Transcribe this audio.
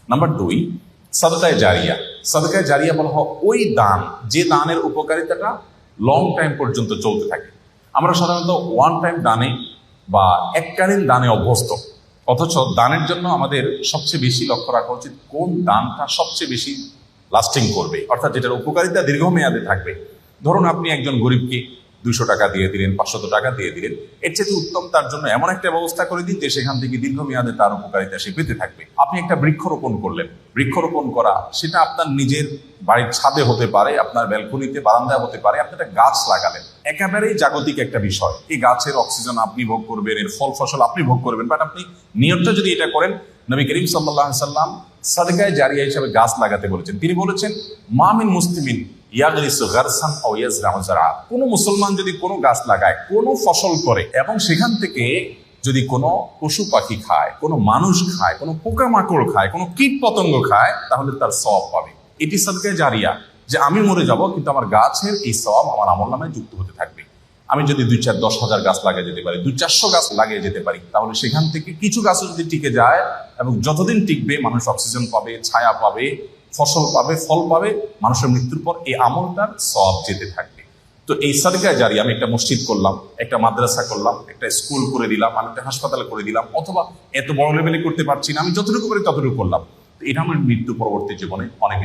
Number 2, সাদকায়ে জারিয়া। সাদকায়ে জারিয়া বলা হয় ওই দান, যে দানের উপকারিতাটা লং টাইম পর্যন্ত চলতে থাকে। আমরা সাধারণত ওয়ান টাইম দানে বা এককালীন দানে অভ্যস্ত, অথচ দানের জন্য আমাদের সবচেয়ে বেশি লক্ষ্য রাখা উচিত কোন দানটা সবচেয়ে বেশি লাস্টিং করবে, অর্থাৎ যেটার উপকারিতা দীর্ঘমেয়াদে থাকবে। ধরুন আপনি একজন গরিবকে 200 টাকা দিয়ে দিলেন, 500 টাকা দিয়ে দিলেন, এর চেয়ে উত্তম তার জন্য এমন একটা ব্যবস্থা করে দিন যে সেখান থেকে দীর্ঘমেয়াদে তার উপকারিতা সে পেতে থাকবে। আপনি একটা বৃক্ষরোপণ করলেন, বৃক্ষরোপণ করা সেটা আপনার নিজের বাড়ির ছাদে হতে পারে, আপনার ব্যালকনিতে, বারান্দায় হতে পারে। আপনি একটা গাছ লাগালেন, একেবারেই জাগতিক একটা বিষয়। এই গাছের অক্সিজেন আপনি ভোগ করবেন, এর ফল ফসল আপনি ভোগ করবেন, বাট আপনি নিয়তটা যদি এটা করেন, নবী করিম সাল্লাল্লাহু আলাইহি সাল্লাম সাদকায়ে জারিয়া হিসেবে গাছ লাগাতে বলেছেন। তিনি বলেছেন, মা মিন মুসলিমিন ইয়াগরিসু গারসান আও ইয়াজরাউ যারআ। কোন মুসলমান যদি কোনো গাছ লাগায়, কোনো ফসল করে, এবং সেখান থেকে যদি কোনো পশু পাখি খায়, কোনো মানুষ খায়, কোনো পোকামাকড় খায়, কোনো কীট পতঙ্গ খায়, তাহলে তার সওয়াব পাবে। এটি সাদকায়ে জারিয়া, যে আমি মরে যাব কিন্তু আমার গাছের এই সওয়াব আমার আমলনামায় যুক্ত হতে থাকবে। আমি যদি 2-4-10,000 গাছ লাগিয়ে যেতে পারি, 200-400 গাছ লাগিয়ে যেতে পারি, তাহলে সেখান থেকে কিছু গাছও যদি টিকে যায়, এবং যতদিন টিকবে মানুষ অক্সিজেন পাবে, ছায়া পাবে, ফসল পাবে, ফল পাবে, মানুষের মৃত্যুর পর এই আমলটার সওয়াব যেতে থাকবে। তো এই সাদকায়ে জারিয়া, আমি একটা মসজিদ করলাম, একটা মাদ্রাসা করলাম, একটা স্কুল করে দিলাম, আমি একটা হাসপাতাল করে দিলাম, অথবা এত বড় লেভেলে করতে পারছি না, আমি যতটুকু পারি ততটুকু করলাম, তো এটা আমার মৃত্যু পরবর্তী জীবনে অনেক বেশি